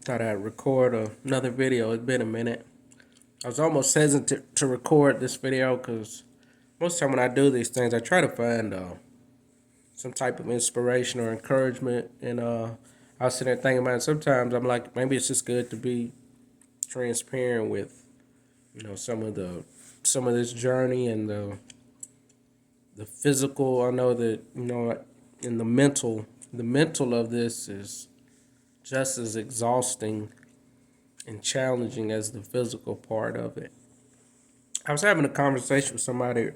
Thought I'd record another video. It's been a minute. I was almost hesitant to record this video because most of the time when I do these things, I try to find some type of inspiration or encouragement. And I was sitting there thinking about it. Sometimes I'm like, maybe it's just good to be transparent with, some of this journey and the physical. I know that in the mental of this is just as exhausting and challenging as the physical part of it. I was having a conversation with somebody a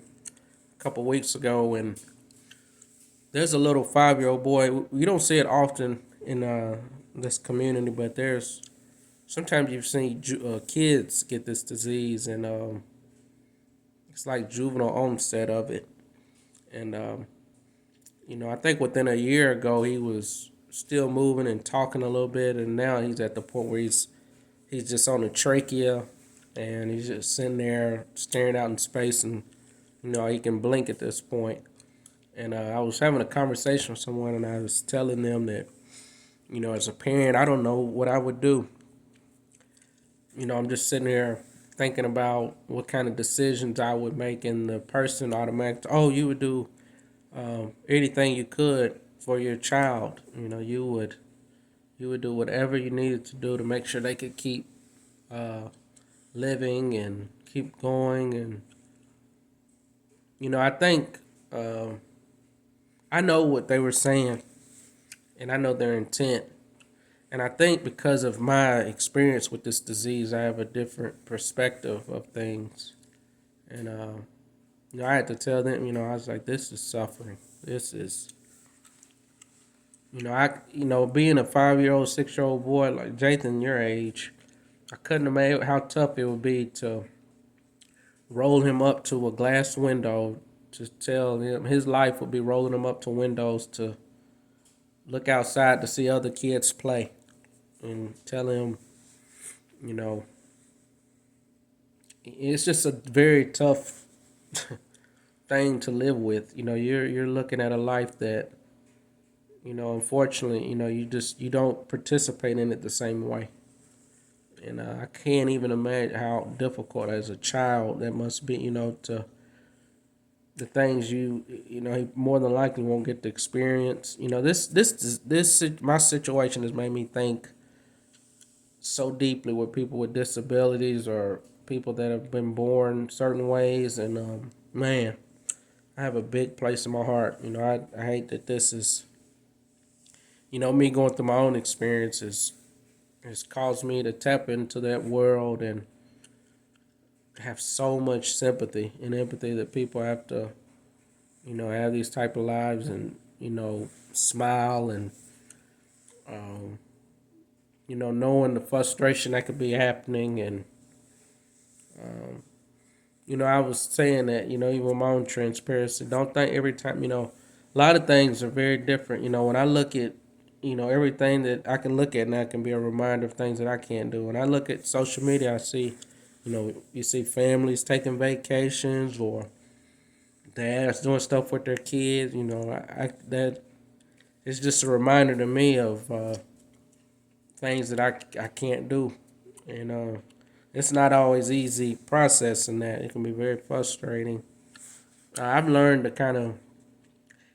couple weeks ago, and there's a little 5-year-old boy. You don't see it often in this community, but there's sometimes you've seen kids get this disease, and it's like juvenile onset of it. And I think within a year ago he was still moving and talking a little bit, and now he's at the point where he's just on the trachea, and he's just sitting there staring out in space, and he can blink at this point. And I was having a conversation with someone, and I was telling them that as a parent, I don't know what I would do. I'm just sitting here thinking about what kind of decisions I would make, and the person automatically, oh, you would do anything you could for your child. You would do whatever you needed to do to make sure they could keep living and keep going. And I think I know what they were saying, and I know their intent. And I think because of my experience with this disease, I have a different perspective of things. And I had to tell them, I was like, this is suffering. This is, being a 5-year-old, 6-year-old boy like Jathan, your age, I couldn't imagine how tough it would be to roll him up to a glass window, to tell him his life would be rolling him up to windows to look outside to see other kids play, and tell him, it's just a very tough thing to live with. You're looking at a life that, unfortunately, you don't participate in it the same way. And I can't even imagine how difficult as a child that must be, to the things he more than likely won't get to experience. My situation has made me think so deeply with people with disabilities or people that have been born certain ways. And man, I have a big place in my heart. I hate that this is, me going through my own experiences has caused me to tap into that world and have so much sympathy and empathy that people have to, have these type of lives and, smile and, knowing the frustration that could be happening. And, I was saying that, even my own transparency, don't think every time, a lot of things are very different. When I look at, everything that I can look at now can be a reminder of things that I can't do. When I look at social media, I see, you see families taking vacations or dads doing stuff with their kids. That it's just a reminder to me of things that I can't do. And it's not always easy processing that. It can be very frustrating. I've learned to kind of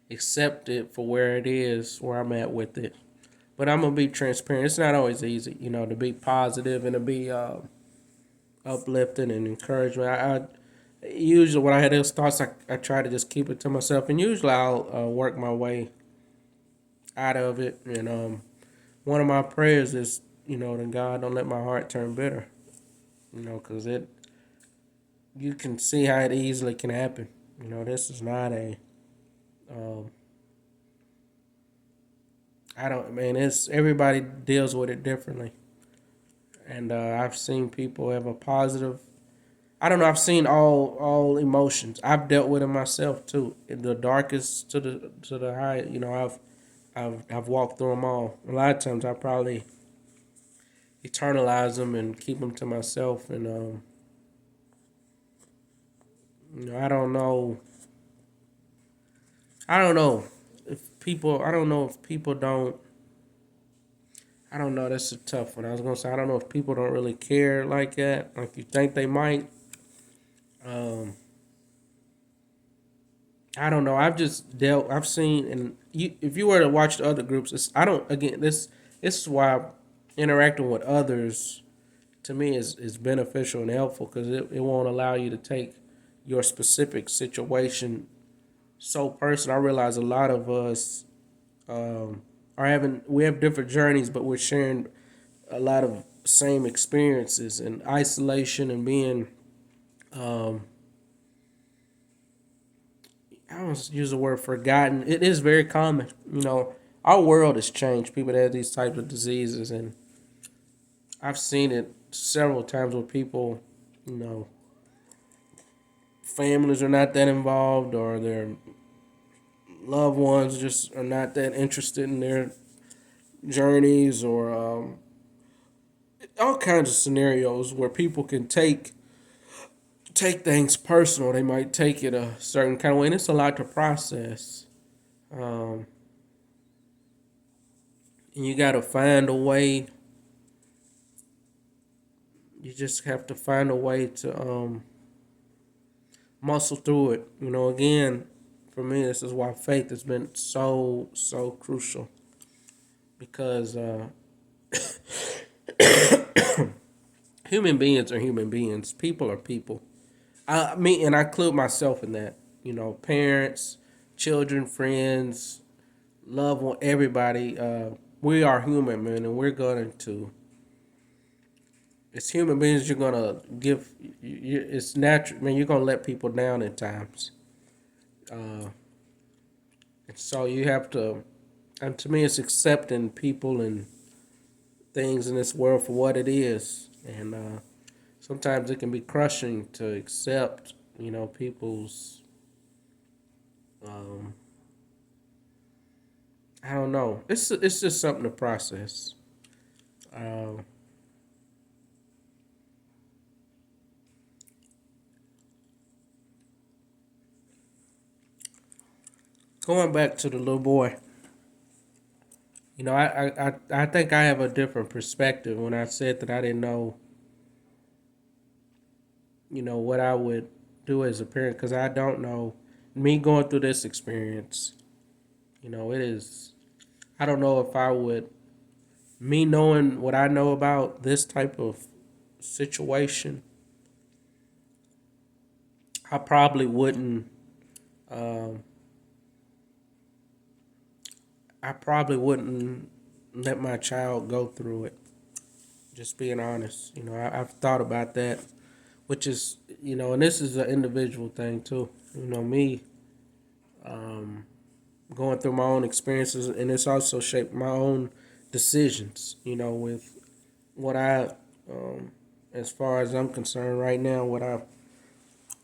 accept it for where it is, where I'm at with it. But I'm gonna be transparent. It's not always easy, to be positive and to be uplifting and encouragement. I usually when I had those thoughts, I try to just keep it to myself, and usually I'll work my way out of it. And one of my prayers is, to God, don't let my heart turn bitter. Because you can see how it easily can happen. This is not a um, I don't, man, it's everybody deals with it differently. And I've seen people have a positive. I don't know. I've seen all emotions. I've dealt with it myself too. In the darkest to the high. I've walked through them all. A lot of times I probably eternalize them and keep them to myself. And I don't know. I don't know if people. I don't know if people don't I don't know. That's a tough one. I was gonna say I don't know if people don't really care like that, like you think they might. Um, I don't know. I've seen, and if you were to watch the other groups, I don't. Again, this is why interacting with others to me is beneficial and helpful because it won't allow you to take your specific situation so personal. I realize a lot of us are having we have different journeys, but we're sharing a lot of same experiences and isolation and being um, I don't use the word forgotten. It is very common. Our world has changed. People that have these types of diseases, and I've seen it several times with people, you know, families are not that involved, or their loved ones just are not that interested in their journeys, or all kinds of scenarios where people can take things personal. They might take it a certain kind of way, and it's a lot to process. Um, and you got to find a way. You just have to find a way to muscle through it. Again, for me, this is why faith has been so crucial because human beings are human beings. People are people. And I include myself in that. Parents, children, friends, loved one, everybody. We are human, man, and we're going to. As human beings, you're gonna give. It's natural, man. You're gonna let people down at times. Uh, and so you have to. And to me, it's accepting people and things in this world for what it is. And sometimes it can be crushing to accept, people's. Um, I don't know. It's just something to process. Uh, Going back to the little boy, I think I have a different perspective when I said that I didn't know, what I would do as a parent because I don't know. Me going through this experience, it is. I don't know if I would. Me knowing what I know about this type of situation, I probably wouldn't. Um, I probably wouldn't let my child go through it. Just being honest, I've thought about that, which is, and this is an individual thing too. Me um, going through my own experiences, and it's also shaped my own decisions. With what um, as far as I'm concerned, right now,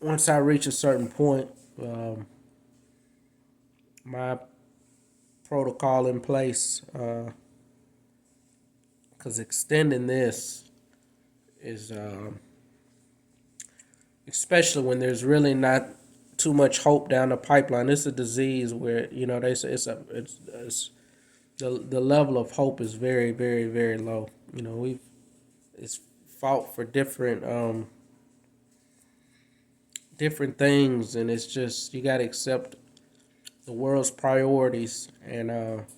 once I reach a certain point, um, my protocol in place, because extending this is, especially when there's really not too much hope down the pipeline. It's a disease where they say it's the level of hope is very very very low. We've it's fought for different things, and it's just you got to accept the world's priorities, and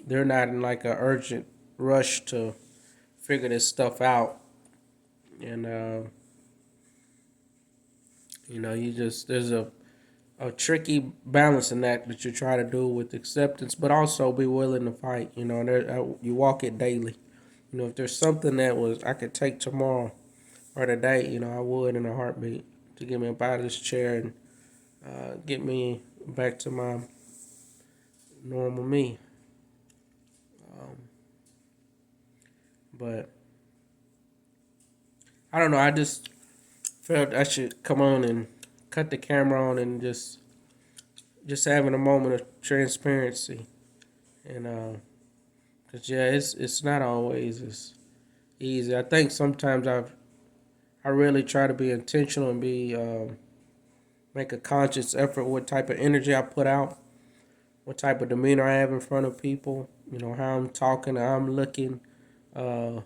they're not in like a urgent rush to figure this stuff out. And you just there's a tricky balancing act that you try to do with acceptance, but also be willing to fight. And you walk it daily. If there's something that was I could take tomorrow or today, I would in a heartbeat to get me up out of this chair and get me back to my normal me. Um, but I don't know. I just felt I should come on and cut the camera on and just having a moment of transparency. And cause yeah, it's not always as easy. I think sometimes I really try to be intentional and be make a conscious effort what type of energy I put out, what type of demeanor I have in front of people. How I'm talking, how I'm looking. Uh,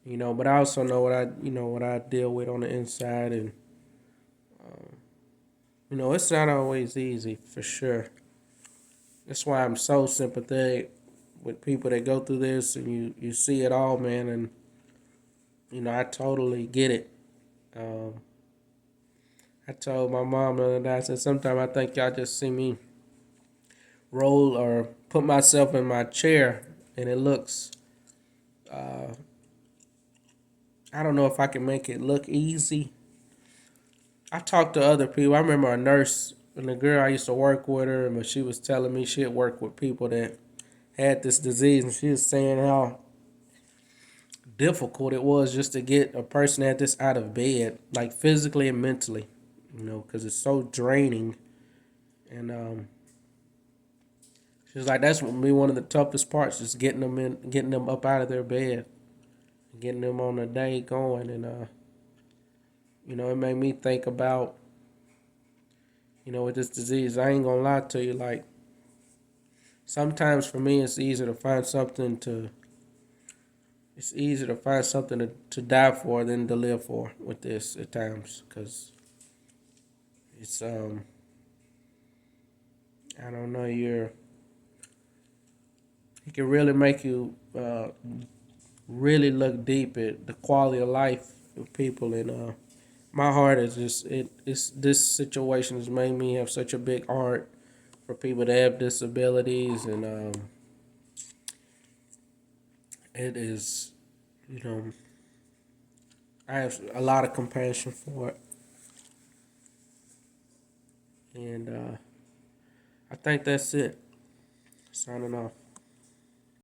but I also know what I deal with on the inside, and it's not always easy for sure. That's why I'm so sympathetic with people that go through this, and you see it all, man, and I totally get it. Um, I told my mom the other day, I said, sometimes I think y'all just see me roll or put myself in my chair, and it looks, uh, I don't know if I can make it look easy. I talked to other people. I remember a nurse and the girl I used to work with her, but she was telling me she had worked with people that had this disease, and she was saying how difficult it was just to get a person at this out of bed, like physically and mentally, because it's so draining. And she was like, that's what be one of the toughest parts, just getting them up out of their bed, getting them on a day going. And it made me think about, with this disease. I ain't gonna lie to you, like sometimes for me it's easier to find something to to die for than to live for with this at times, because it's I don't know, it can really make you really look deep at the quality of life of people. And my heart is just it's this situation has made me have such a big heart for people that have disabilities. And it is, you know I have a lot of compassion for it. And I think that's it. Signing off.